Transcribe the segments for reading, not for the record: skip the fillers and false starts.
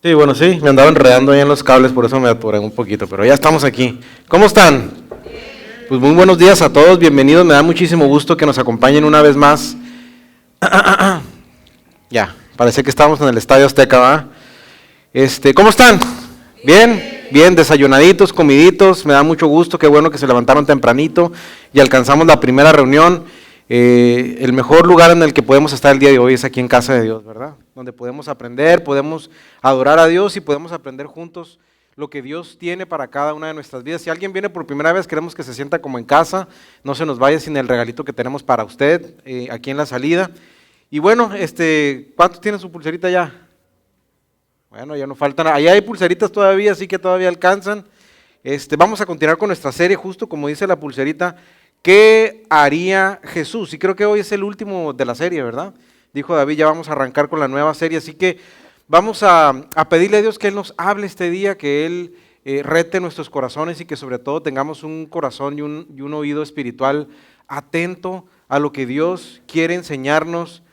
Sí, bueno, sí, me andaba enredando ahí en los cables, por eso me atoré un poquito, pero ya estamos aquí. ¿Cómo están? Pues muy buenos días a todos, bienvenidos, me da muchísimo gusto que nos acompañen una vez más. Ya, parece que estamos en el Estadio Azteca, ¿va? ¿Cómo están? ¿Bien? Bien, desayunaditos, comiditos, me da mucho gusto, qué bueno que se levantaron tempranito y alcanzamos la primera reunión. El mejor lugar en el que podemos estar el día de hoy es aquí en casa de Dios, ¿verdad? Donde podemos aprender, podemos adorar a Dios y podemos aprender juntos lo que Dios tiene para cada una de nuestras vidas. Si alguien viene por primera vez, queremos que se sienta como en casa, no se nos vaya sin el regalito que tenemos para usted aquí en la salida. Y bueno, ¿cuántos tienen su pulserita ya? Bueno, ya no faltan, allá hay pulseritas todavía, así que todavía alcanzan. Vamos a continuar con nuestra serie, justo como dice la pulserita, ¿qué haría Jesús? Y creo que hoy es el último de la serie, ¿verdad? Dijo David, ya vamos a arrancar con la nueva serie, así que vamos a pedirle a Dios que Él nos hable este día, que Él rete nuestros corazones y que sobre todo tengamos un corazón y un oído espiritual atento a lo que Dios quiere enseñarnos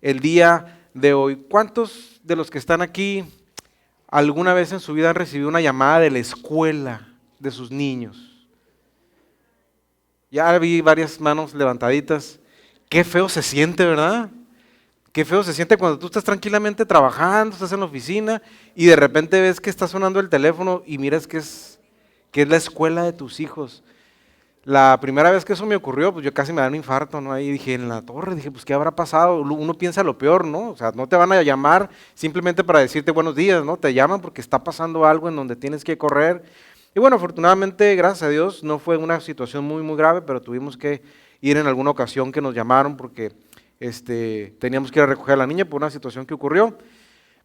el día de hoy. ¿Cuántos de los que están aquí alguna vez en su vida han recibido una llamada de la escuela de sus niños? Ya vi varias manos levantaditas. Qué feo se siente, ¿verdad? Qué feo se siente cuando tú estás tranquilamente trabajando, estás en la oficina y de repente ves que está sonando el teléfono y miras que es la escuela de tus hijos. La primera vez que eso me ocurrió, pues yo casi me da un infarto, ¿no? Ahí dije, en la torre, dije, pues ¿qué habrá pasado? Uno piensa lo peor, ¿no? O sea, no te van a llamar simplemente para decirte buenos días, ¿no? Te llaman porque está pasando algo en donde tienes que correr. Y bueno, afortunadamente, gracias a Dios, no fue una situación muy, muy grave, pero tuvimos que ir en alguna ocasión que nos llamaron porque teníamos que ir a recoger a la niña por una situación que ocurrió.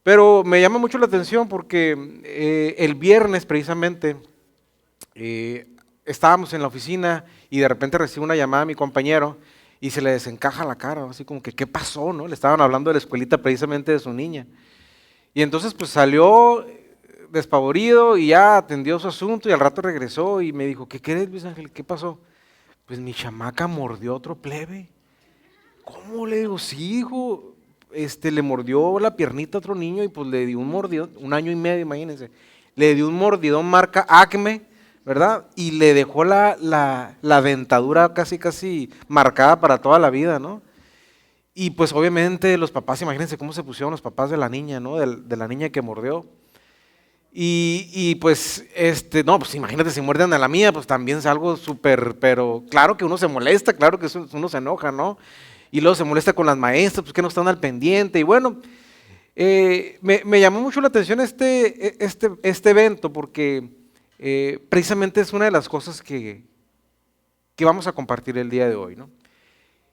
Pero me llama mucho la atención porque el viernes precisamente estábamos en la oficina y de repente recibo una llamada a mi compañero y se le desencaja la cara, ¿no? Así como que, ¿qué pasó? ¿No? Le estaban hablando de la escuelita precisamente de su niña. Y entonces pues salió despavorido y ya atendió su asunto y al rato regresó y me dijo, ¿qué querés, Luis Ángel? ¿Qué pasó? Pues mi chamaca mordió a otro plebe. ¿Cómo? Le digo, sí, hijo, le mordió la piernita a otro niño y pues le dio un mordidón, 1 año y medio, imagínense. Le dio un mordidón marca Acme, ¿verdad? Y le dejó la dentadura casi, casi marcada para toda la vida, ¿no? Y pues obviamente los papás, imagínense cómo se pusieron los papás de la niña, ¿no? De la niña que mordió. Y pues, no, pues imagínate si muerden a la mía, pues también es algo súper, pero claro que uno se molesta, claro que uno se enoja, ¿no? Y luego se molesta con las maestras, pues que no están al pendiente. Y bueno, me llamó mucho la atención este evento porque precisamente es una de las cosas que vamos a compartir el día de hoy, ¿no?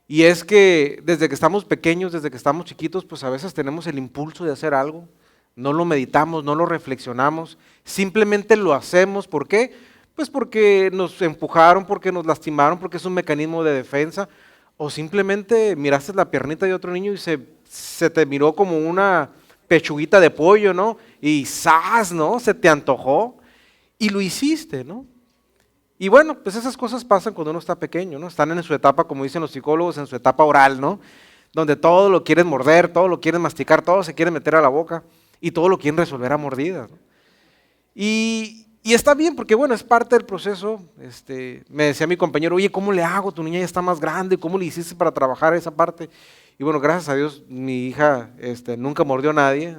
Y es que desde que estamos pequeños, desde que estamos chiquitos, pues a veces tenemos el impulso de hacer algo, no lo meditamos, no lo reflexionamos, simplemente lo hacemos. ¿Por qué? Pues porque nos empujaron, porque nos lastimaron, porque es un mecanismo de defensa, o simplemente miraste la piernita de otro niño y se te miró como una pechuguita de pollo, ¿no? Y ¡zas!, ¿no? Se te antojó y lo hiciste, ¿no? Y bueno, pues esas cosas pasan cuando uno está pequeño, ¿no? Están en su etapa, como dicen los psicólogos, en su etapa oral, ¿no? Donde todo lo quieren morder, todo lo quieren masticar, todo se quiere meter a la boca y todo lo quieren resolver a mordidas, ¿no? Y está bien, porque bueno, es parte del proceso. Me decía mi compañero, oye, ¿cómo le hago? Tu niña ya está más grande, ¿cómo le hiciste para trabajar esa parte? Y bueno, gracias a Dios, mi hija nunca mordió a nadie,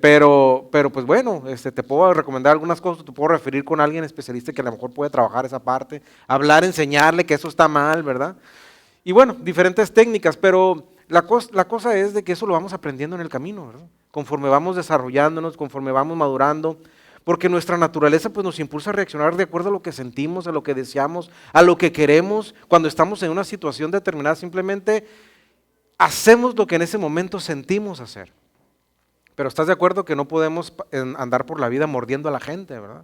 pero pues bueno, te puedo recomendar algunas cosas, te puedo referir con alguien especialista que a lo mejor puede trabajar esa parte, hablar, enseñarle que eso está mal, ¿verdad? Y bueno, diferentes técnicas, pero la cosa es de que eso lo vamos aprendiendo en el camino, ¿verdad? Conforme vamos desarrollándonos, conforme vamos madurando, porque nuestra naturaleza pues nos impulsa a reaccionar de acuerdo a lo que sentimos, a lo que deseamos, a lo que queremos. Cuando estamos en una situación determinada, simplemente hacemos lo que en ese momento sentimos hacer. Pero ¿estás de acuerdo que no podemos andar por la vida mordiendo a la gente, verdad?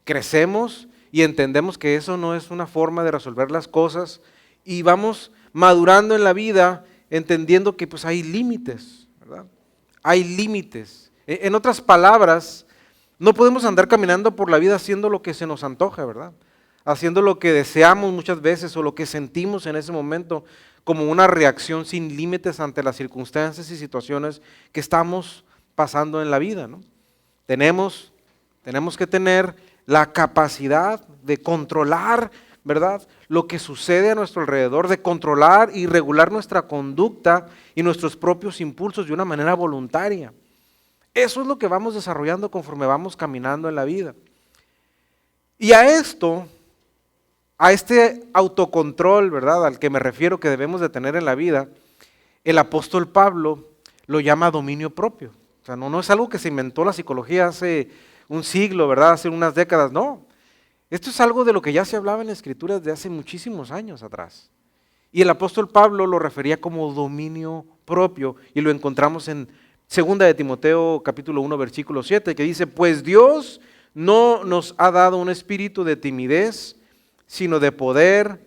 Crecemos y entendemos que eso no es una forma de resolver las cosas y vamos madurando en la vida entendiendo que pues hay límites, ¿verdad? Hay límites. En otras palabras, no podemos andar caminando por la vida haciendo lo que se nos antoja, ¿verdad? Haciendo lo que deseamos muchas veces o lo que sentimos en ese momento como una reacción sin límites ante las circunstancias y situaciones que estamos pasando en la vida, ¿no? Tenemos que tener la capacidad de controlar, ¿verdad?, lo que sucede a nuestro alrededor, de controlar y regular nuestra conducta y nuestros propios impulsos de una manera voluntaria. Eso es lo que vamos desarrollando conforme vamos caminando en la vida. Y a este autocontrol, ¿verdad?, al que me refiero que debemos de tener en la vida, el apóstol Pablo lo llama dominio propio. O sea, no es algo que se inventó la psicología hace un siglo, ¿verdad?, hace unas décadas, no. Esto es algo de lo que ya se hablaba en la Escritura desde hace muchísimos años atrás. Y el apóstol Pablo lo refería como dominio propio, y lo encontramos en 2 de Timoteo capítulo 1 versículo 7, que dice: pues Dios no nos ha dado un espíritu de timidez, sino de poder,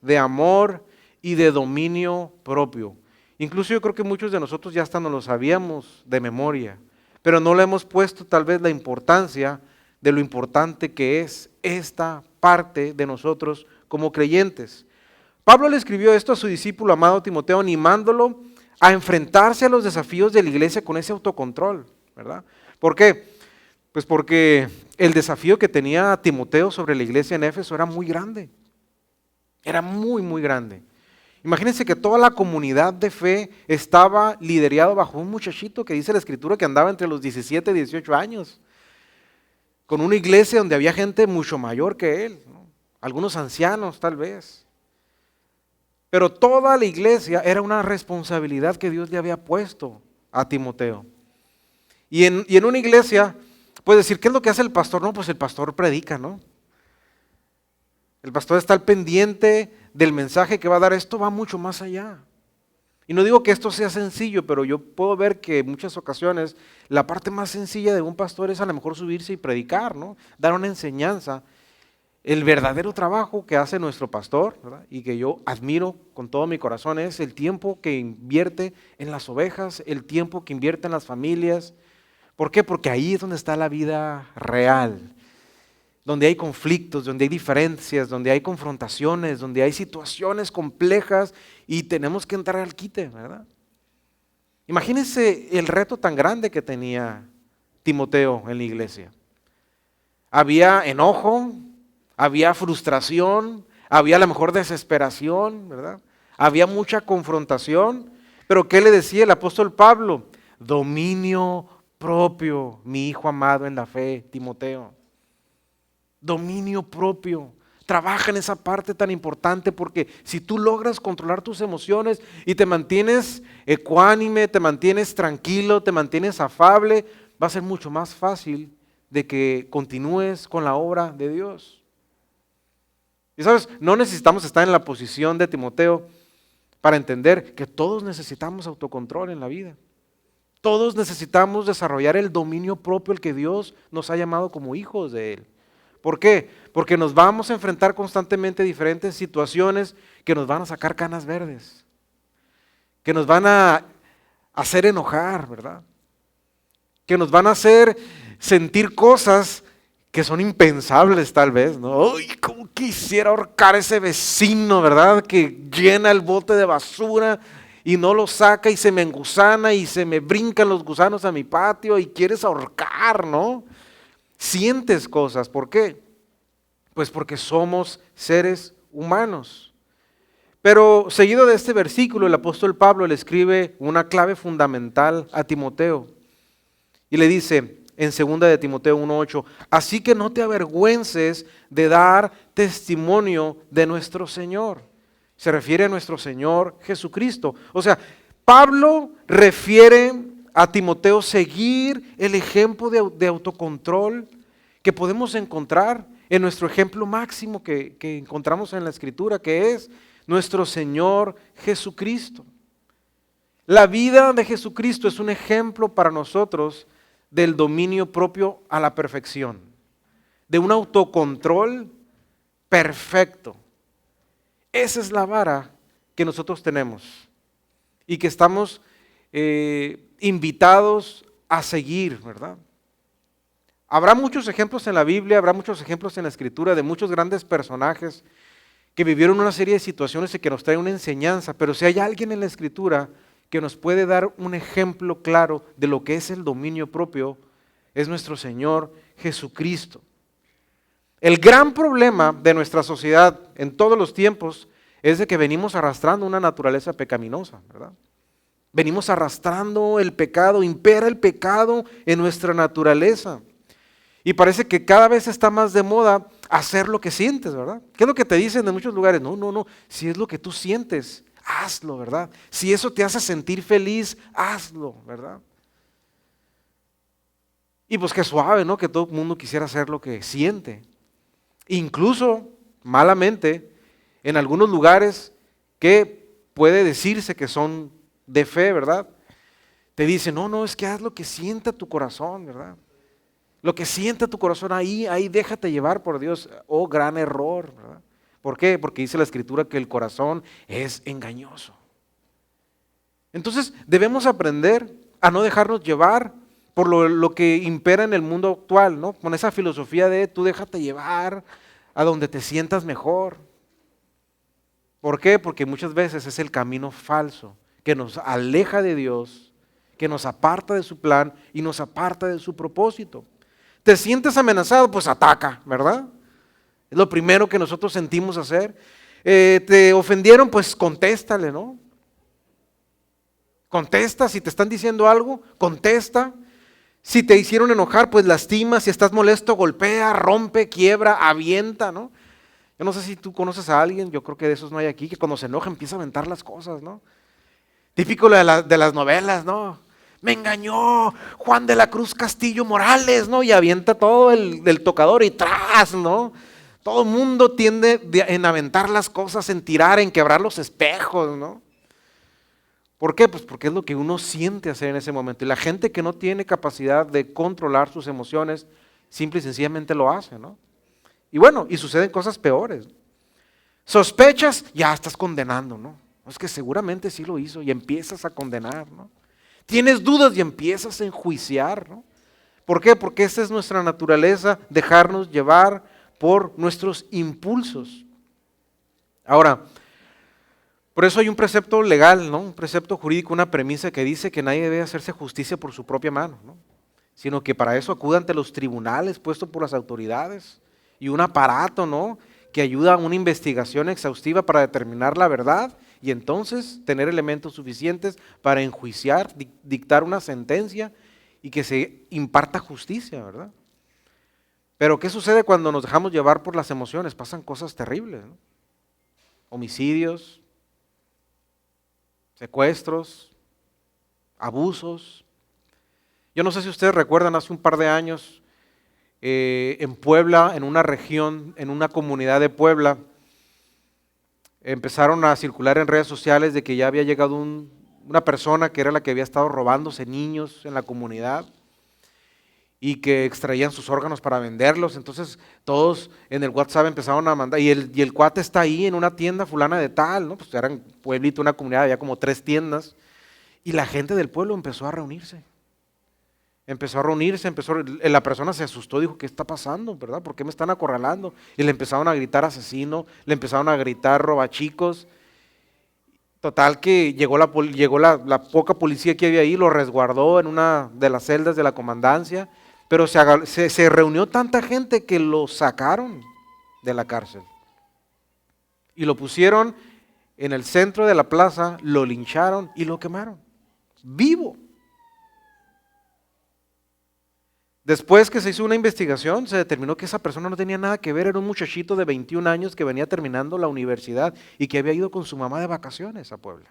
de amor y de dominio propio. Incluso yo creo que muchos de nosotros ya hasta no lo sabíamos de memoria, pero no le hemos puesto tal vez la importancia de lo importante que es esta parte de nosotros como creyentes. Pablo le escribió esto a su discípulo amado Timoteo, animándolo a enfrentarse a los desafíos de la iglesia con ese autocontrol, ¿verdad? ¿Por qué? Pues porque el desafío que tenía Timoteo sobre la iglesia en Éfeso era muy grande. Era muy, muy grande. Imagínense que toda la comunidad de fe estaba liderado bajo un muchachito que dice la Escritura que andaba entre los 17 y 18 años, con una iglesia donde había gente mucho mayor que él, ¿no?, algunos ancianos tal vez. Pero toda la iglesia era una responsabilidad que Dios le había puesto a Timoteo. Y en una iglesia, puedes decir, ¿qué es lo que hace el pastor? No, pues el pastor predica, ¿no? El pastor está al pendiente del mensaje que va a dar. Esto va mucho más allá. Y no digo que esto sea sencillo, pero yo puedo ver que en muchas ocasiones la parte más sencilla de un pastor es a lo mejor subirse y predicar, ¿no?, dar una enseñanza. El verdadero trabajo que hace nuestro pastor, ¿verdad?, y que yo admiro con todo mi corazón, es el tiempo que invierte en las ovejas, el tiempo que invierte en las familias. ¿Por qué? Porque ahí es donde está la vida real, donde hay conflictos, donde hay diferencias, donde hay confrontaciones, donde hay situaciones complejas y tenemos que entrar al quite, ¿verdad? Imagínense el reto tan grande que tenía Timoteo en la iglesia. Había enojo, había frustración, había a lo mejor desesperación, ¿verdad? Había mucha confrontación, pero ¿qué le decía el apóstol Pablo? Dominio propio, mi hijo amado en la fe, Timoteo. Dominio propio. Trabaja en esa parte tan importante, porque si tú logras controlar tus emociones y te mantienes ecuánime, te mantienes tranquilo, te mantienes afable, va a ser mucho más fácil de que continúes con la obra de Dios. Y sabes, no necesitamos estar en la posición de Timoteo para entender que todos necesitamos autocontrol en la vida. Todos necesitamos desarrollar el dominio propio al que Dios nos ha llamado como hijos de Él. ¿Por qué? Porque nos vamos a enfrentar constantemente a diferentes situaciones que nos van a sacar canas verdes, que nos van a hacer enojar, ¿verdad?, que nos van a hacer sentir cosas que son impensables tal vez, ¿no? ¡Ay, cómo quisiera ahorcar a ese vecino!, ¿verdad?, que llena el bote de basura y no lo saca y se me engusana y se me brincan los gusanos a mi patio y quieres ahorcar, ¿no? Sientes cosas, ¿por qué? Pues porque somos seres humanos. Pero seguido de este versículo, el apóstol Pablo le escribe una clave fundamental a Timoteo y le dice en 2 de Timoteo 1:8, así que no te avergüences de dar testimonio de nuestro Señor. Se refiere a nuestro Señor Jesucristo. O sea, Pablo refiere a Timoteo seguir el ejemplo de autocontrol que podemos encontrar en nuestro ejemplo máximo que encontramos en la Escritura, que es nuestro Señor Jesucristo. La vida de Jesucristo es un ejemplo para nosotros del dominio propio a la perfección, de un autocontrol perfecto. Esa es la vara que nosotros tenemos y que estamos invitados a seguir, ¿verdad? Habrá muchos ejemplos en la Biblia, habrá muchos ejemplos en la Escritura de muchos grandes personajes que vivieron una serie de situaciones y que nos traen una enseñanza, pero si hay alguien en la Escritura que nos puede dar un ejemplo claro de lo que es el dominio propio es nuestro Señor Jesucristo. El gran problema de nuestra sociedad en todos los tiempos es de que venimos arrastrando una naturaleza pecaminosa, ¿verdad? Venimos arrastrando el pecado, impera el pecado en nuestra naturaleza. Y parece que cada vez está más de moda hacer lo que sientes, ¿verdad? ¿Qué es lo que te dicen en muchos lugares? No, si es lo que tú sientes, hazlo, ¿verdad? Si eso te hace sentir feliz, hazlo, ¿verdad? Y pues qué suave, ¿no? Que todo el mundo quisiera hacer lo que siente. Incluso, malamente, en algunos lugares que puede decirse que son de fe, ¿verdad? Te dicen, no, es que haz lo que sienta tu corazón, ¿verdad? Lo que sienta tu corazón, ahí déjate llevar por Dios. Oh, gran error, ¿verdad? ¿Por qué? Porque dice la Escritura que el corazón es engañoso. Entonces, debemos aprender a no dejarnos llevar por lo que impera en el mundo actual, ¿no? Con esa filosofía de tú déjate llevar a donde te sientas mejor. ¿Por qué? Porque muchas veces es el camino falso que nos aleja de Dios, que nos aparta de su plan y nos aparta de su propósito. ¿Te sientes amenazado? Pues ataca, ¿verdad? Es lo primero que nosotros sentimos hacer. ¿Te ofendieron? Pues contéstale, ¿no? Contesta, si te están diciendo algo, contesta. Si te hicieron enojar, pues lastima. Si estás molesto, golpea, rompe, quiebra, avienta, ¿no? Yo no sé si tú conoces a alguien, yo creo que de esos no hay aquí, que cuando se enoja empieza a aventar las cosas, ¿no? Típico de las novelas, ¿no? Me engañó Juan de la Cruz Castillo Morales, ¿no? Y avienta todo del tocador y tras, ¿no? Todo el mundo tiende en aventar las cosas, en tirar, en quebrar los espejos, ¿no? ¿Por qué? Pues porque es lo que uno siente hacer en ese momento. Y la gente que no tiene capacidad de controlar sus emociones, simple y sencillamente lo hace, ¿no? Y bueno, y suceden cosas peores. Sospechas, ya estás condenando, ¿no? Es que seguramente sí lo hizo y empiezas a condenar, ¿no? Tienes dudas y empiezas a enjuiciar, ¿no? ¿Por qué? Porque esa es nuestra naturaleza, dejarnos llevar por nuestros impulsos. Ahora, por eso hay un precepto legal, ¿no? Un precepto jurídico, una premisa que dice que nadie debe hacerse justicia por su propia mano, ¿no? Sino que para eso acude ante los tribunales puestos por las autoridades y un aparato, ¿no? Que ayuda a una investigación exhaustiva para determinar la verdad y entonces tener elementos suficientes para enjuiciar, dictar una sentencia y que se imparta justicia, ¿verdad? Pero ¿qué sucede cuando nos dejamos llevar por las emociones? Pasan cosas terribles, ¿no? Homicidios, secuestros, abusos. Yo no sé si ustedes recuerdan, hace un par de años, en Puebla, en una región, en una comunidad de Puebla, empezaron a circular en redes sociales de que ya había llegado una persona que era la que había estado robándose niños en la comunidad y que extraían sus órganos para venderlos. Entonces todos en el WhatsApp empezaron a mandar, y el cuate está ahí en una tienda fulana de tal, ¿no? Pues era un pueblito, una comunidad, había como 3 tiendas, y la gente del pueblo empezó a reunirse. La persona se asustó, dijo, ¿qué está pasando, verdad? ¿Por qué me están acorralando? Y le empezaron a gritar asesino, le empezaron a gritar robachicos. Total que llegó la poca policía que había ahí, lo resguardó en una de las celdas de la comandancia, pero se reunió tanta gente que lo sacaron de la cárcel. Y lo pusieron en el centro de la plaza, lo lincharon y lo quemaron, vivo. Después que se hizo una investigación, se determinó que esa persona no tenía nada que ver, era un muchachito de 21 años que venía terminando la universidad y que había ido con su mamá de vacaciones a Puebla.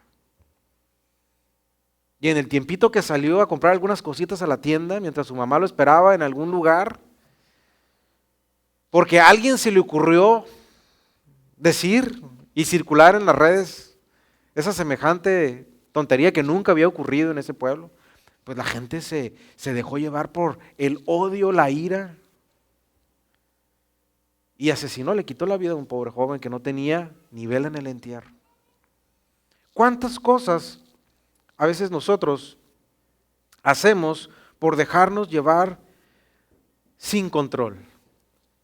Y en el tiempito que salió a comprar algunas cositas a la tienda, mientras su mamá lo esperaba en algún lugar, porque a alguien se le ocurrió decir y circular en las redes esa semejante tontería que nunca había ocurrido en ese pueblo, pues la gente se dejó llevar por el odio, la ira, y asesinó, le quitó la vida a un pobre joven que no tenía ni vela en el entierro. ¿Cuántas cosas a veces nosotros hacemos por dejarnos llevar sin control,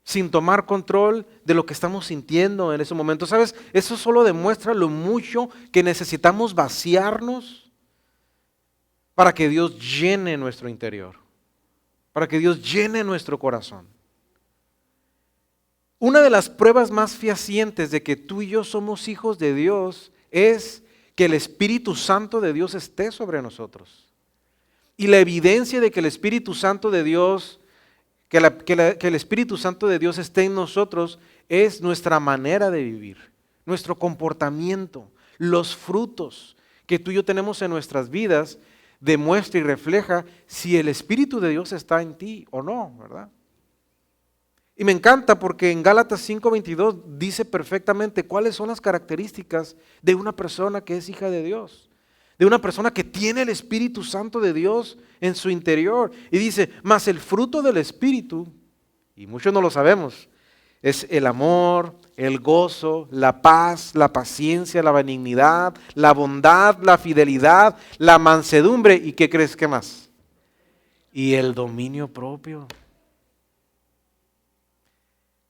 sin tomar control de lo que estamos sintiendo en ese momento? ¿Sabes? Eso solo demuestra lo mucho que necesitamos vaciarnos para que Dios llene nuestro interior, para que Dios llene nuestro corazón. Una de las pruebas más fehacientes de que tú y yo somos hijos de Dios es que el Espíritu Santo de Dios esté sobre nosotros. Y la evidencia de que el Espíritu Santo de Dios, que el Espíritu Santo de Dios esté en nosotros es nuestra manera de vivir, nuestro comportamiento, los frutos que tú y yo tenemos en nuestras vidas demuestra y refleja si el Espíritu de Dios está en ti o no, ¿verdad? Y me encanta porque en Gálatas 5:22 dice perfectamente cuáles son las características de una persona que es hija de Dios, de una persona que tiene el Espíritu Santo de Dios en su interior. Y dice, mas el fruto del Espíritu, y muchos no lo sabemos, es el amor, el gozo, la paz, la paciencia, la benignidad, la bondad, la fidelidad, la mansedumbre. ¿Y qué crees que más? Y el dominio propio.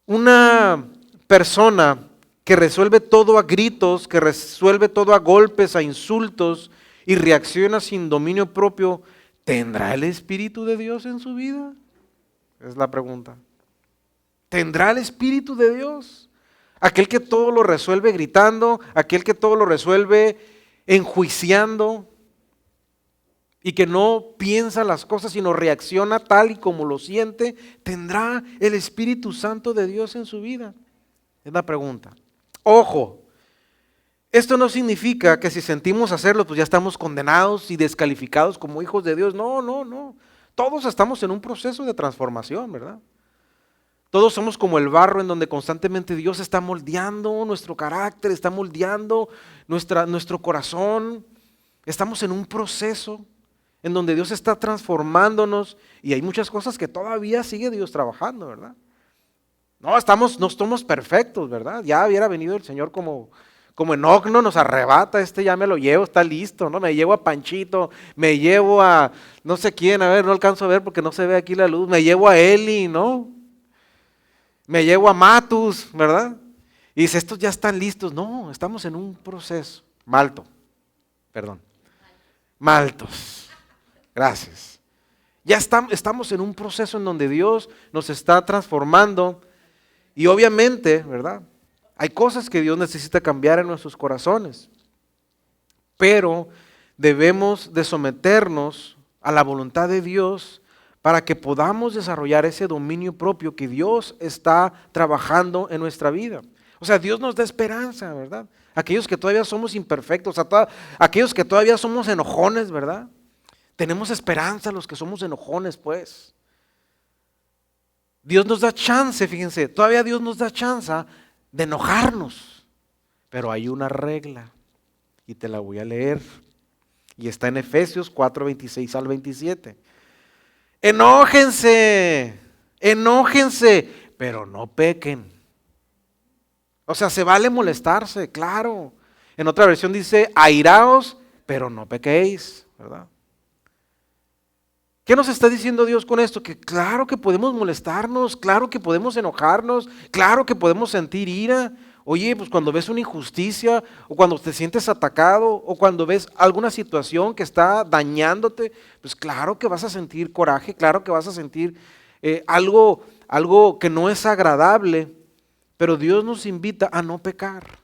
Una persona que resuelve todo a gritos, que resuelve todo a golpes, a insultos y reacciona sin dominio propio, ¿tendrá el Espíritu de Dios en su vida? Es la pregunta. ¿Tendrá el Espíritu de Dios? Aquel que todo lo resuelve gritando, aquel que todo lo resuelve enjuiciando y que no piensa las cosas sino reacciona tal y como lo siente, ¿tendrá el Espíritu Santo de Dios en su vida? Es la pregunta. Ojo, esto no significa que si sentimos hacerlo pues ya estamos condenados y descalificados como hijos de Dios. No, no, no. Todos estamos en un proceso de transformación, ¿verdad? Todos somos como el barro en donde constantemente Dios está moldeando nuestro carácter, está moldeando nuestro corazón. Estamos en un proceso en donde Dios está transformándonos y hay muchas cosas que todavía sigue Dios trabajando, ¿verdad? No estamos perfectos, ¿verdad? Ya hubiera venido el Señor como Enoc, no nos arrebata, ya me lo llevo, está listo, ¿no? Me llevo a Panchito, me llevo a no sé quién, a ver, no alcanzo a ver porque no se ve aquí la luz, me llevo a Eli, ¿no? Me llevo a Matus, ¿verdad? Y dice, estos ya están listos. No, estamos en un proceso. Maltos. Gracias. Ya estamos en un proceso en donde Dios nos está transformando y obviamente, ¿verdad? Hay cosas que Dios necesita cambiar en nuestros corazones, pero debemos de someternos a la voluntad de Dios para que podamos desarrollar ese dominio propio que Dios está trabajando en nuestra vida. O sea, Dios nos da esperanza, ¿verdad? Aquellos que todavía somos imperfectos, aquellos que todavía somos enojones, ¿verdad? Tenemos esperanza los que somos enojones, pues. Dios nos da chance, fíjense, todavía Dios nos da chance de enojarnos. Pero hay una regla, y te la voy a leer, y está en Efesios 4:26 al 27. Enójense, pero no pequen. O sea, se vale molestarse, claro. En otra versión dice, airaos, pero no pequéis, ¿verdad? ¿Qué nos está diciendo Dios con esto? Que claro que podemos molestarnos, claro que podemos enojarnos, claro que podemos sentir ira. Oye, pues cuando ves una injusticia, o cuando te sientes atacado, o cuando ves alguna situación que está dañándote, pues claro que vas a sentir coraje, claro que vas a sentir algo que no es agradable, pero Dios nos invita a no pecar.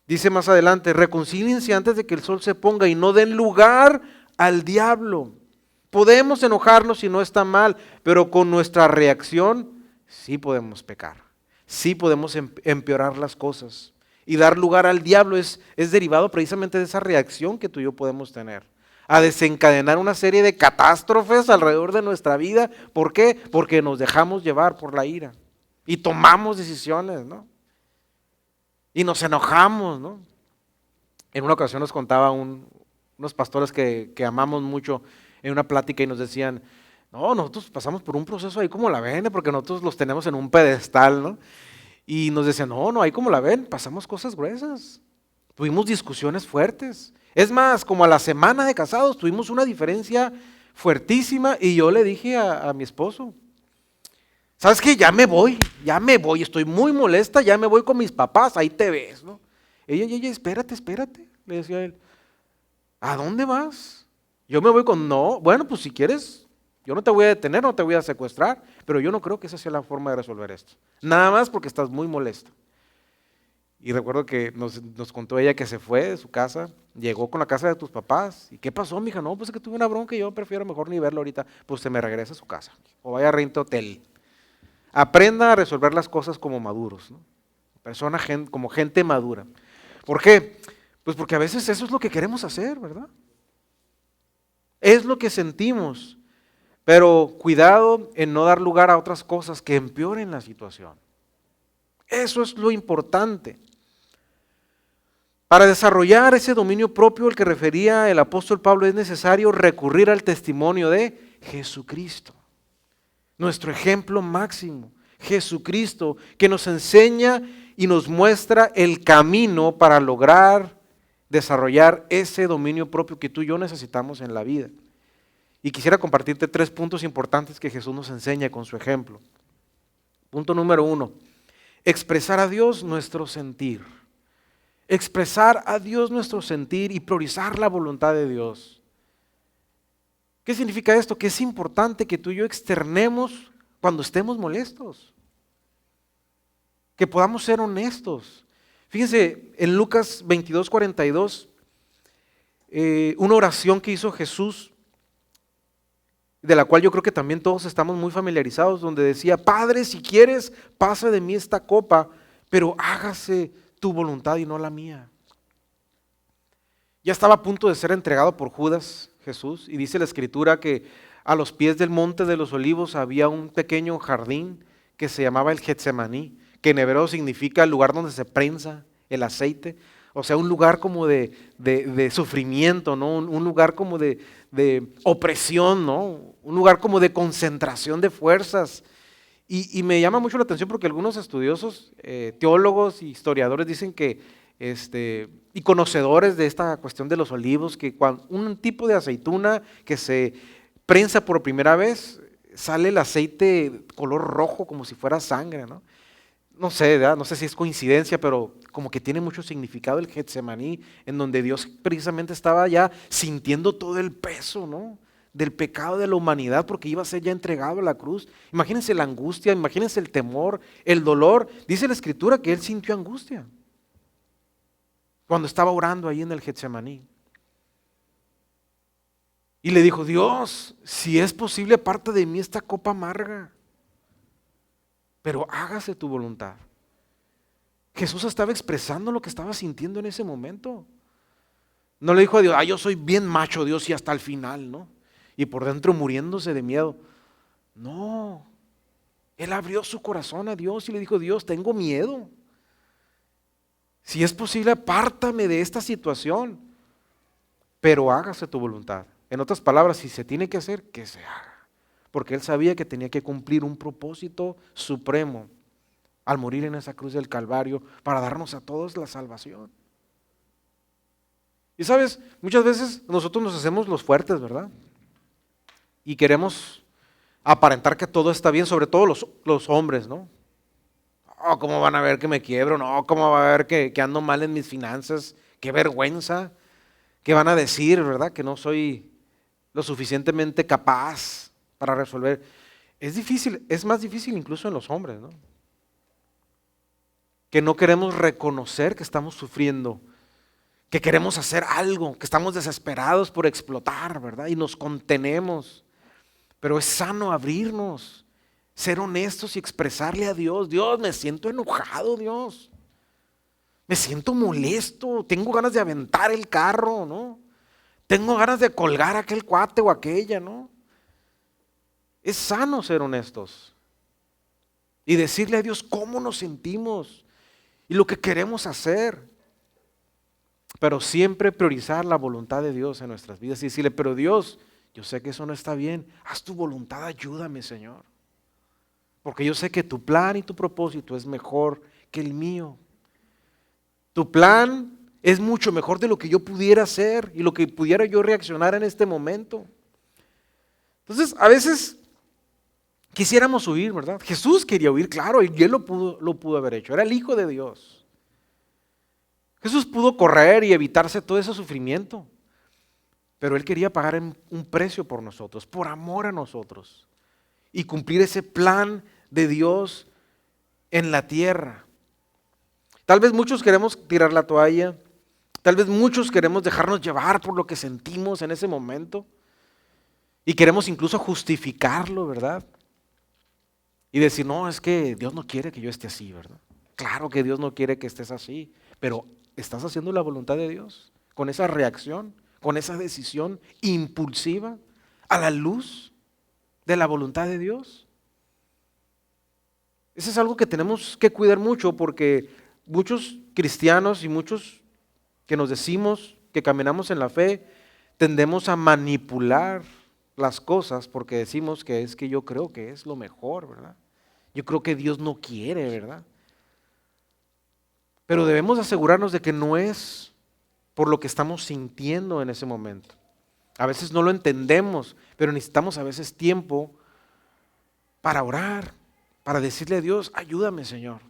Dice más adelante, reconcíliense antes de que el sol se ponga y no den lugar al diablo. Podemos enojarnos y no está mal, pero con nuestra reacción sí podemos pecar. Sí podemos empeorar las cosas. Y dar lugar al diablo es derivado precisamente de esa reacción que tú y yo podemos tener. A desencadenar una serie de catástrofes alrededor de nuestra vida. ¿Por qué? Porque nos dejamos llevar por la ira. Y tomamos decisiones, ¿no? Y nos enojamos, ¿no? En una ocasión nos contaba unos pastores que amamos mucho en una plática y nos decían, no, nosotros pasamos por un proceso ahí como la ven, porque nosotros los tenemos en un pedestal, ¿no? Y nos decían, no, ahí como la ven, pasamos cosas gruesas, tuvimos discusiones fuertes. Es más, como a la semana de casados tuvimos una diferencia fuertísima y yo le dije a mi esposo, ¿sabes qué? Ya me voy, estoy muy molesta, ya me voy con mis papás, ahí te ves, ¿no? Ella, espérate, le decía él, ¿a dónde vas? Yo me voy con no, bueno, pues si quieres, yo no te voy a detener, no te voy a secuestrar, pero yo no creo que esa sea la forma de resolver esto. Nada más porque estás muy molesto. Y recuerdo que nos contó ella que se fue de su casa, llegó con la casa de tus papás. ¿Y qué pasó, mija? No, pues es que tuve una bronca y yo prefiero mejor ni verlo ahorita. Pues se me regresa a su casa o vaya a rente hotel. Aprenda a resolver las cosas como maduros, ¿no? Como gente madura. ¿Por qué? Pues porque a veces eso es lo que queremos hacer, ¿verdad? Es lo que sentimos, pero cuidado en no dar lugar a otras cosas que empeoren la situación. Eso es lo importante. Para desarrollar ese dominio propio al que refería el apóstol Pablo es necesario recurrir al testimonio de Jesucristo, nuestro ejemplo máximo, Jesucristo, que nos enseña y nos muestra el camino para lograr desarrollar ese dominio propio que tú y yo necesitamos en la vida. Y quisiera compartirte 3 puntos importantes que Jesús nos enseña con su ejemplo. Punto número 1, expresar a Dios nuestro sentir. Expresar a Dios nuestro sentir y priorizar la voluntad de Dios. ¿Qué significa esto? Que es importante que tú y yo externemos cuando estemos molestos. Que podamos ser honestos. Fíjense, en Lucas 22:42, una oración que hizo Jesús, de la cual yo creo que también todos estamos muy familiarizados, donde decía: Padre, si quieres, pasa de mí esta copa, pero hágase tu voluntad y no la mía. Ya estaba a punto de ser entregado por Judas Jesús, y dice la Escritura que a los pies del monte de los olivos había un pequeño jardín que se llamaba el Getsemaní, que en hebreo significa el lugar donde se prensa el aceite, o sea, un lugar como de sufrimiento, ¿no? Un lugar como de opresión, ¿no? Un lugar como de concentración de fuerzas. Y me llama mucho la atención porque algunos estudiosos, teólogos y historiadores dicen que, y conocedores de esta cuestión de los olivos, que cuando un tipo de aceituna que se prensa por primera vez, sale el aceite color rojo como si fuera sangre, ¿no? No sé, ¿verdad? No sé si es coincidencia, pero como que tiene mucho significado el Getsemaní, en donde Dios precisamente estaba ya sintiendo todo el peso, ¿no?, del pecado de la humanidad, porque iba a ser ya entregado a la cruz. Imagínense la angustia, imagínense el temor, el dolor. Dice la Escritura que él sintió angustia cuando estaba orando ahí en el Getsemaní. Y le dijo: Dios, si es posible, aparta de mí esta copa amarga, pero hágase tu voluntad. Jesús estaba expresando lo que estaba sintiendo en ese momento. No le dijo a Dios: yo soy bien macho, Dios, y hasta el final, ¿no? Y por dentro muriéndose de miedo. No, él abrió su corazón a Dios y le dijo: Dios, tengo miedo. Si es posible, apártame de esta situación, pero hágase tu voluntad. En otras palabras, si se tiene que hacer, que se haga. Porque él sabía que tenía que cumplir un propósito supremo al morir en esa cruz del Calvario para darnos a todos la salvación. Y sabes, muchas veces nosotros nos hacemos los fuertes, ¿verdad? Y queremos aparentar que todo está bien, sobre todo los hombres, ¿no? Oh, ¿cómo van a ver que me quiebro? No, ¿cómo van a ver que ando mal en mis finanzas? Qué vergüenza. ¿Qué van a decir, verdad? Que no soy lo suficientemente capaz para resolver. Es difícil, es más difícil incluso en los hombres, ¿no? Que no queremos reconocer que estamos sufriendo, que queremos hacer algo, que estamos desesperados por explotar, ¿verdad? Y nos contenemos. Pero es sano abrirnos, ser honestos y expresarle a Dios: Dios, me siento enojado, Dios. Me siento molesto, tengo ganas de aventar el carro, ¿no? Tengo ganas de colgar a aquel cuate o aquella, ¿no? Es sano ser honestos y decirle a Dios cómo nos sentimos y lo que queremos hacer. Pero siempre priorizar la voluntad de Dios en nuestras vidas y decirle: pero Dios, yo sé que eso no está bien, haz tu voluntad, ayúdame, Señor. Porque yo sé que tu plan y tu propósito es mejor que el mío. Tu plan es mucho mejor de lo que yo pudiera hacer y lo que pudiera yo reaccionar en este momento. Entonces, a veces quisiéramos huir, ¿verdad? Jesús quería huir, claro, y él lo pudo haber hecho. Era el Hijo de Dios. Jesús pudo correr y evitarse todo ese sufrimiento. pero Él quería pagar un precio por nosotros, por amor a nosotros, y cumplir ese plan de Dios en la tierra. Tal vez muchos queremos tirar la toalla, tal vez muchos queremos dejarnos llevar por lo que sentimos en ese momento, y queremos incluso justificarlo, ¿verdad? Y decir, no, es que Dios no quiere que yo esté así, ¿verdad? Claro que Dios no quiere que estés así, pero ¿estás haciendo la voluntad de Dios con esa reacción, con esa decisión impulsiva a la luz de la voluntad de Dios? Eso es algo que tenemos que cuidar mucho, porque muchos cristianos y muchos que nos decimos que caminamos en la fe, tendemos a manipular las cosas porque decimos que es que yo creo que es lo mejor, ¿verdad? Yo creo que Dios no quiere, ¿verdad? Pero debemos asegurarnos de que no es por lo que estamos sintiendo en ese momento. A veces no lo entendemos, pero necesitamos a veces tiempo para orar, para decirle a Dios, ayúdame, Señor,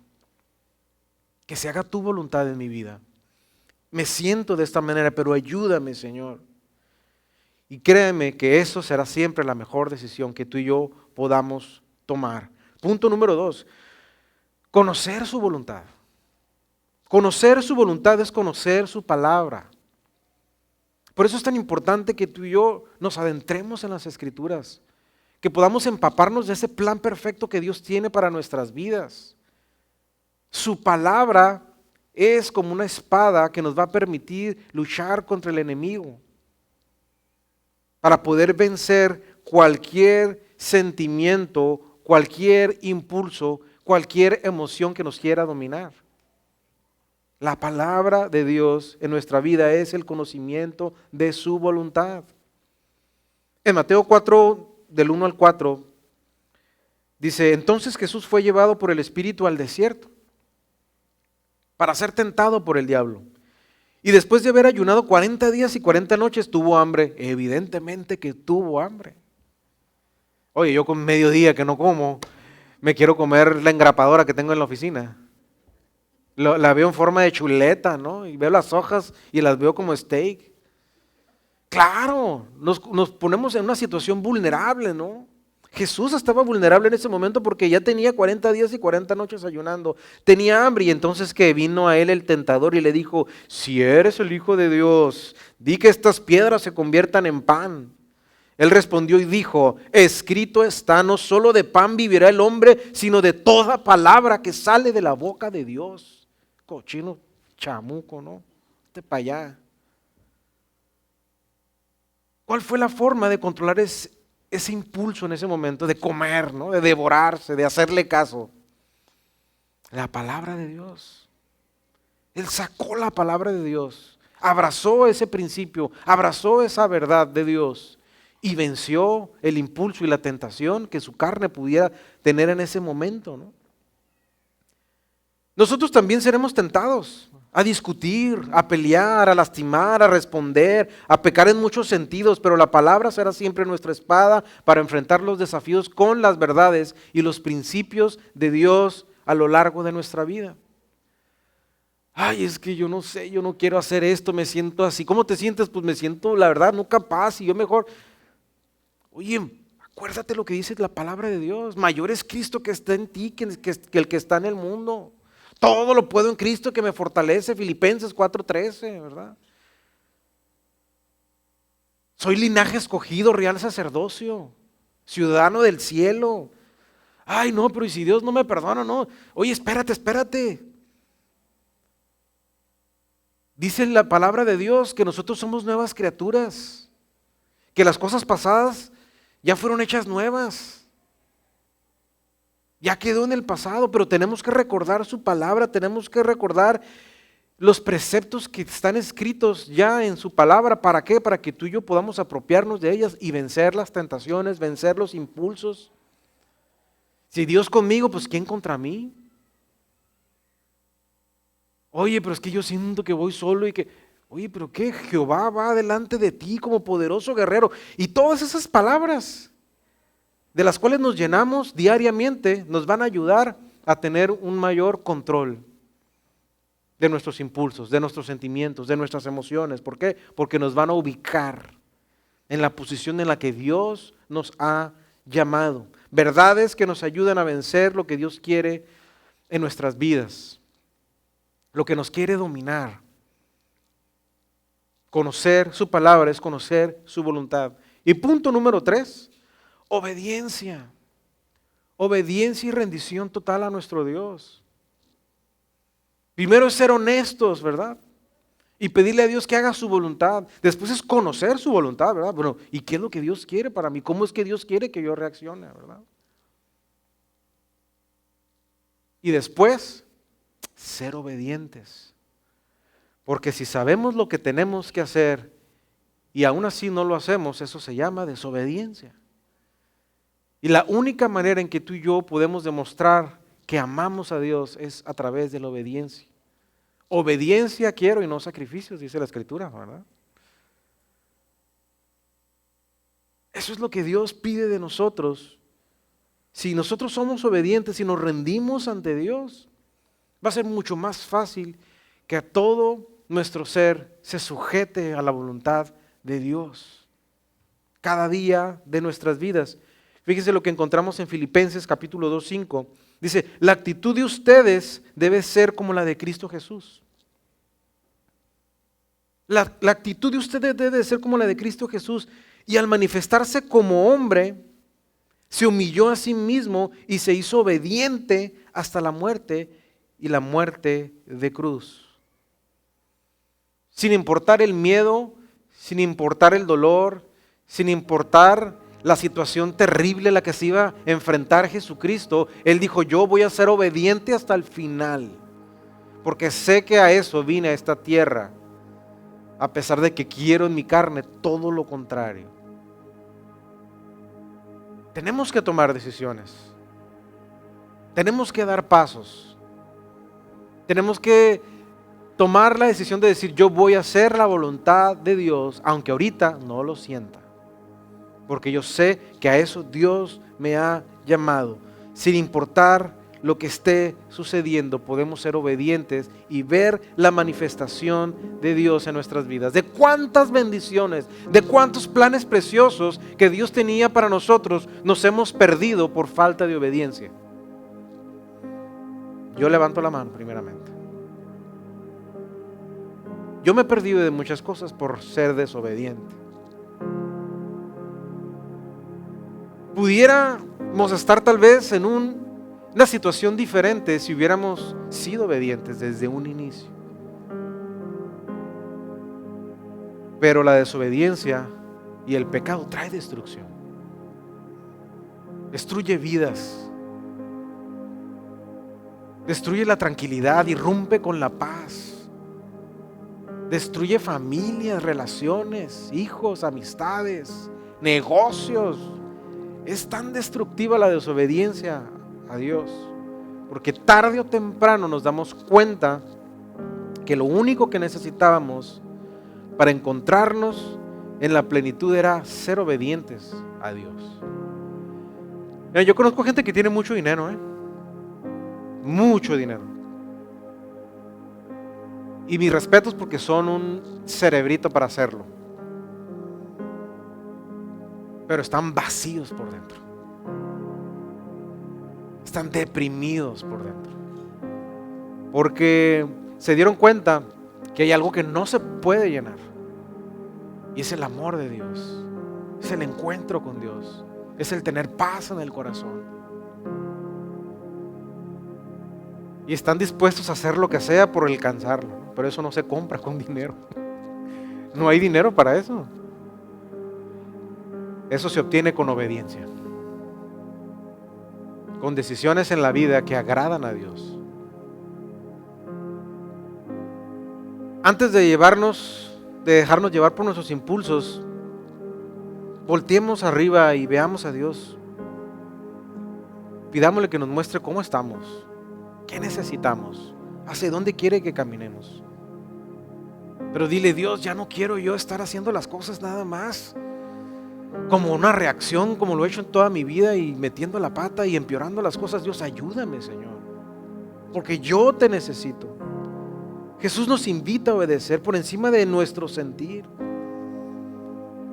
que se haga tu voluntad en mi vida. Me siento de esta manera, pero ayúdame, Señor. Y créeme que eso será siempre la mejor decisión que tú y yo podamos tomar. Punto número 2, conocer su voluntad. Conocer su voluntad es conocer su palabra. Por eso es tan importante que tú y yo nos adentremos en las Escrituras, que podamos empaparnos de ese plan perfecto que Dios tiene para nuestras vidas. Su palabra es como una espada que nos va a permitir luchar contra el enemigo, para poder vencer cualquier sentimiento, cualquier impulso, cualquier emoción que nos quiera dominar. La palabra de Dios en nuestra vida es el conocimiento de su voluntad. En Mateo 4, del 1 al 4, dice, entonces Jesús fue llevado por el Espíritu al desierto para ser tentado por el diablo. Y después de haber ayunado 40 días y 40 noches tuvo hambre. Evidentemente que tuvo hambre. Oye, yo con mediodía que no como, me quiero comer la engrapadora que tengo en la oficina. La veo en forma de chuleta, ¿no? Y veo las hojas y las veo como steak. Claro, nos ponemos en una situación vulnerable, ¿no? Jesús estaba vulnerable en ese momento porque ya tenía 40 días y 40 noches ayunando. Tenía hambre y entonces que vino a él el tentador y le dijo, si eres el Hijo de Dios, di que estas piedras se conviertan en pan. Él respondió y dijo, escrito está, no solo de pan vivirá el hombre, sino de toda palabra que sale de la boca de Dios. Cochino, chamuco, ¿no? Vete para allá. ¿Cuál fue la forma de controlar ese impulso en ese momento de comer, ¿no? De devorarse, de hacerle caso? La palabra de Dios. Él sacó la palabra de Dios, abrazó ese principio, abrazó esa verdad de Dios y venció el impulso y la tentación que su carne pudiera tener en ese momento, ¿no? Nosotros también seremos tentados a discutir, a pelear, a lastimar, a responder, a pecar en muchos sentidos, pero la palabra será siempre nuestra espada para enfrentar los desafíos con las verdades y los principios de Dios a lo largo de nuestra vida. Ay, es que yo no sé, yo no quiero hacer esto, me siento así. ¿Cómo te sientes? Pues me siento, la verdad, no capaz y yo mejor. Oye, acuérdate lo que dice la palabra de Dios. Mayor es Cristo que está en ti que el que está en el mundo. Todo lo puedo en Cristo que me fortalece, Filipenses 4:13, ¿verdad? Soy linaje escogido, real sacerdocio, ciudadano del cielo. Ay, no, pero ¿y si Dios no me perdona? No. Oye, espérate. Dice la palabra de Dios que nosotros somos nuevas criaturas, que las cosas pasadas ya fueron hechas nuevas. Ya quedó en el pasado, pero tenemos que recordar su palabra, tenemos que recordar los preceptos que están escritos ya en su palabra. ¿Para qué? Para que tú y yo podamos apropiarnos de ellas y vencer las tentaciones, vencer los impulsos. Si Dios conmigo, pues ¿quién contra mí? Oye, pero es que yo siento que voy solo y que... Oye, pero ¿qué? Jehová va delante de ti como poderoso guerrero. Y todas esas palabras de las cuales nos llenamos diariamente, nos van a ayudar a tener un mayor control de nuestros impulsos, de nuestros sentimientos, de nuestras emociones. ¿Por qué? Porque nos van a ubicar en la posición en la que Dios nos ha llamado. Verdades que nos ayudan a vencer lo que Dios quiere en nuestras vidas, lo que nos quiere dominar. Conocer su palabra es conocer su voluntad. Y punto número 3, obediencia. Obediencia y rendición total a nuestro Dios. Primero es ser honestos, ¿verdad? Y pedirle a Dios que haga su voluntad. Después es conocer su voluntad, ¿verdad? Bueno, ¿y qué es lo que Dios quiere para mí? ¿Cómo es que Dios quiere que yo reaccione, verdad? Y después, ser obedientes. Porque si sabemos lo que tenemos que hacer y aún así no lo hacemos, eso se llama desobediencia. Y la única manera en que tú y yo podemos demostrar que amamos a Dios es a través de la obediencia. Obediencia quiero y no sacrificios, dice la Escritura, ¿verdad? Eso es lo que Dios pide de nosotros. Si nosotros somos obedientes y nos rendimos ante Dios, va a ser mucho más fácil que a todo nuestro ser se sujete a la voluntad de Dios. Cada día de nuestras vidas. Fíjense lo que encontramos en Filipenses capítulo 2:5. Dice, la actitud de ustedes debe ser como la de Cristo Jesús. La actitud de ustedes debe ser como la de Cristo Jesús. Y al manifestarse como hombre, se humilló a sí mismo y se hizo obediente hasta la muerte y la muerte de cruz. Sin importar el miedo, sin importar el dolor, sin importar la situación terrible a la que se iba a enfrentar Jesucristo, Él dijo, yo voy a ser obediente hasta el final, porque sé que a eso vine a esta tierra, a pesar de que quiero en mi carne todo lo contrario. Tenemos que tomar decisiones, tenemos que dar pasos, tenemos que tomar la decisión de decir, yo voy a hacer la voluntad de Dios, aunque ahorita no lo sienta. Porque yo sé que a eso Dios me ha llamado. Sin importar lo que esté sucediendo, podemos ser obedientes y ver la manifestación de Dios en nuestras vidas. De cuántas bendiciones, de cuántos planes preciosos que Dios tenía para nosotros, nos hemos perdido por falta de obediencia. Yo levanto la mano primeramente. Yo me he perdido de muchas cosas por ser desobediente. Pudiéramos estar tal vez en una situación diferente si hubiéramos sido obedientes desde un inicio. Pero la desobediencia y el pecado trae destrucción. Destruye vidas. Destruye la tranquilidad, irrumpe con la paz. Destruye familias, relaciones, hijos, amistades, negocios. Es tan destructiva la desobediencia a Dios, porque tarde o temprano nos damos cuenta que lo único que necesitábamos para encontrarnos en la plenitud era ser obedientes a Dios. Mira, yo conozco gente que tiene mucho dinero, mucho dinero. Y mis respetos porque son un cerebrito para hacerlo. Pero están vacíos por dentro. Están deprimidos por dentro. Porque se dieron cuenta que hay algo que no se puede llenar. Y es el amor de Dios. Es el encuentro con Dios. Es el tener paz en el corazón. Y están dispuestos a hacer lo que sea por alcanzarlo, ¿no? Pero eso no se compra con dinero. No hay dinero para eso. Eso se obtiene con obediencia, con decisiones en la vida que agradan a Dios. Antes de dejarnos llevar por nuestros impulsos, volteemos arriba y veamos a Dios. Pidámosle que nos muestre cómo estamos, qué necesitamos, hacia dónde quiere que caminemos. Pero dile, Dios, ya no quiero yo estar haciendo las cosas nada más como una reacción, como lo he hecho en toda mi vida, y metiendo la pata y empeorando las cosas. Dios, ayúdame, Señor, porque yo te necesito. Jesús nos invita a obedecer por encima de nuestro sentir.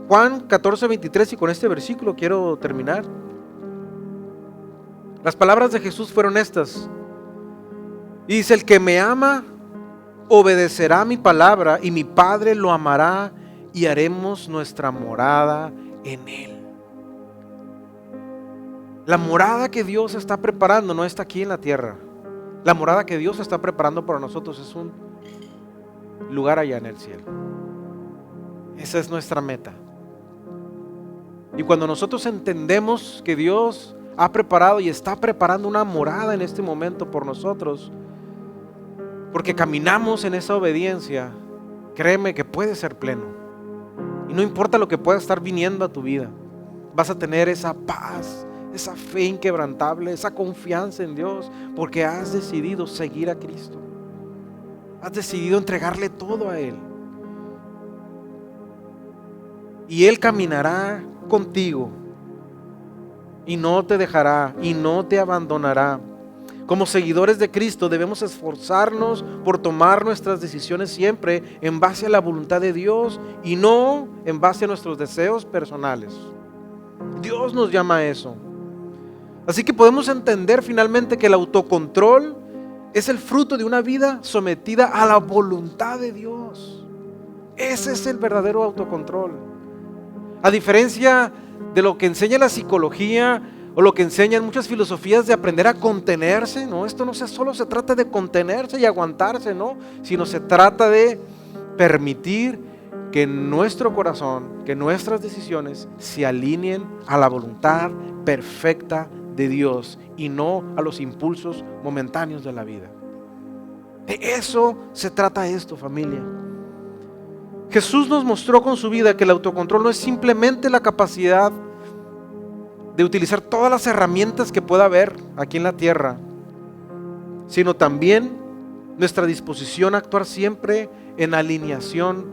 Juan 14:23, y con este versículo quiero terminar. Las palabras de Jesús fueron estas. Y dice: el que me ama obedecerá mi palabra, y mi Padre lo amará, y haremos nuestra morada en él. La morada que Dios está preparando no está aquí en la tierra. La morada que Dios está preparando para nosotros es un lugar allá en el cielo. Esa es nuestra meta. Y cuando nosotros entendemos que Dios ha preparado y está preparando una morada en este momento por nosotros, porque caminamos en esa obediencia, créeme que puede ser pleno. Y no importa lo que pueda estar viniendo a tu vida, vas a tener esa paz, esa fe inquebrantable, esa confianza en Dios, porque has decidido seguir a Cristo. Has decidido entregarle todo a Él. Y Él caminará contigo y no te dejará y no te abandonará. Como seguidores de Cristo debemos esforzarnos por tomar nuestras decisiones siempre en base a la voluntad de Dios y no en base a nuestros deseos personales. Dios nos llama a eso. Así que podemos entender finalmente que el autocontrol es el fruto de una vida sometida a la voluntad de Dios. Ese es el verdadero autocontrol. A diferencia de lo que enseña la psicología o lo que enseñan muchas filosofías de aprender a contenerse, no, esto no solo se trata de contenerse y aguantarse, no, sino se trata de permitir que nuestro corazón, que nuestras decisiones se alineen a la voluntad perfecta de Dios y no a los impulsos momentáneos de la vida. De eso se trata esto, familia. Jesús nos mostró con su vida que el autocontrol no es simplemente la capacidad de utilizar todas las herramientas que pueda haber aquí en la tierra, sino también nuestra disposición a actuar siempre en alineación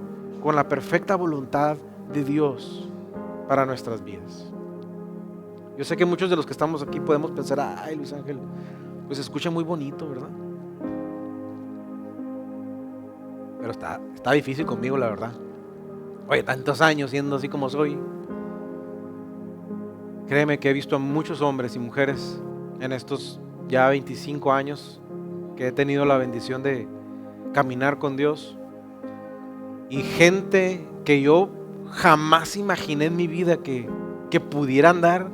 con la perfecta voluntad de Dios para nuestras vidas. Yo sé que muchos de los que estamos aquí podemos pensar: ay, Luis Ángel, pues se escucha muy bonito, ¿verdad? Pero está difícil conmigo, la verdad. Oye, tantos años siendo así como soy. Créeme que he visto a muchos hombres y mujeres en estos ya 25 años que he tenido la bendición de caminar con Dios, y gente que yo jamás imaginé en mi vida que pudiera andar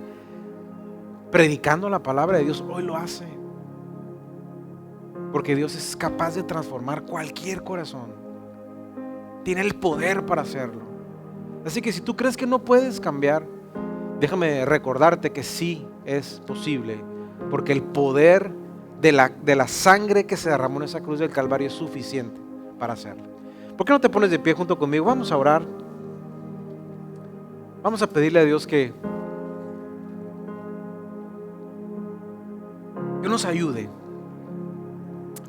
predicando la palabra de Dios, hoy lo hace. Porque Dios es capaz de transformar cualquier corazón. Tiene el poder para hacerlo. Así que si tú crees que no puedes cambiar, déjame recordarte que sí es posible, porque el poder de la sangre que se derramó en esa cruz del Calvario es suficiente para hacerlo. ¿Por qué no te pones de pie junto conmigo? Vamos a orar. Vamos a pedirle a Dios que nos ayude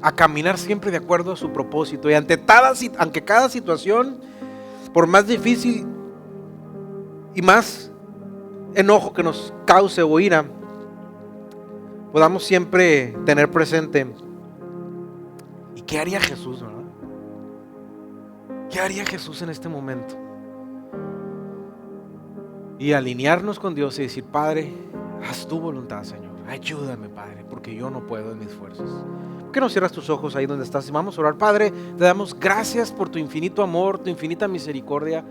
a caminar siempre de acuerdo a su propósito, y ante cada situación, por más difícil y más enojo que nos cause o ira, podamos siempre tener presente: ¿y qué haría Jesús, verdad? ¿Qué haría Jesús en este momento? Y alinearnos con Dios y decir: Padre, haz tu voluntad, Señor. Ayúdame, Padre, porque yo no puedo en mis fuerzas. ¿Por qué no cierras tus ojos ahí donde estás? Y vamos a orar. Padre, te damos gracias por tu infinito amor, tu infinita misericordia.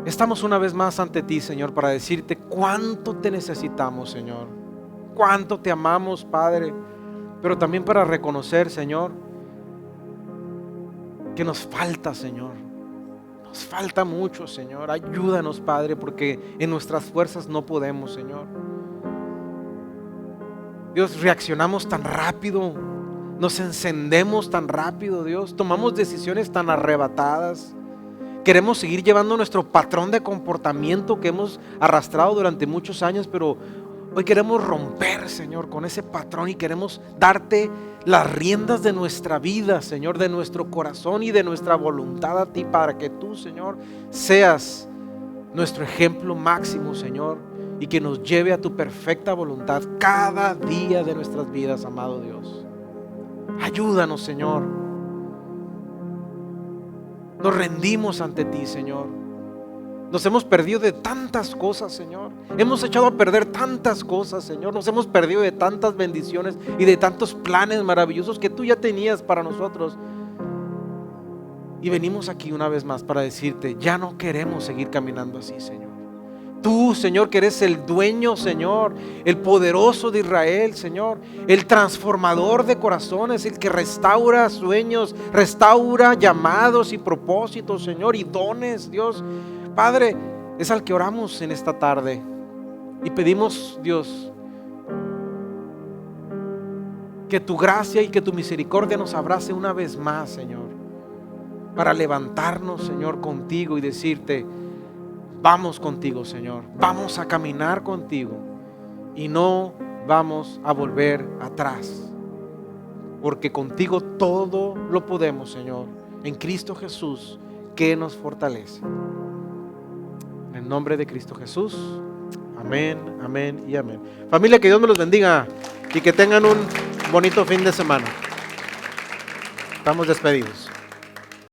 Estamos una vez más ante ti, Señor, para decirte cuánto te necesitamos, Señor. Cuánto te amamos, Padre. Pero también para reconocer, Señor, que nos falta, Señor. Nos falta mucho, Señor. Ayúdanos, Padre, porque en nuestras fuerzas no podemos, Señor. Dios, reaccionamos tan rápido, nos encendemos tan rápido, Dios, tomamos decisiones tan arrebatadas. Queremos seguir llevando nuestro patrón de comportamiento que hemos arrastrado durante muchos años, pero hoy queremos romper, Señor, con ese patrón, y queremos darte las riendas de nuestra vida, Señor, de nuestro corazón y de nuestra voluntad a ti, para que tú, Señor, seas nuestro ejemplo máximo, Señor, y que nos lleve a tu perfecta voluntad cada día de nuestras vidas, amado Dios. Ayúdanos, Señor. Nos rendimos ante ti, Señor. Nos hemos perdido de tantas cosas, Señor. Hemos echado a perder tantas cosas, Señor. Nos hemos perdido de tantas bendiciones y de tantos planes maravillosos que tú ya tenías para nosotros. Y venimos aquí una vez más para decirte, ya no queremos seguir caminando así, Señor. Tú, Señor, que eres el dueño, Señor, el poderoso de Israel, Señor, el transformador de corazones, el que restaura sueños, restaura llamados y propósitos, Señor, y dones, Dios. Padre, es al que oramos en esta tarde y pedimos, Dios, que tu gracia y que tu misericordia nos abrace una vez más, Señor, para levantarnos, Señor, contigo y decirte, vamos contigo, Señor, vamos a caminar contigo y no vamos a volver atrás, porque contigo todo lo podemos, Señor, en Cristo Jesús, que nos fortalece. En el nombre de Cristo Jesús, amén, amén y amén. Familia, que Dios me los bendiga y que tengan un bonito fin de semana. Estamos despedidos.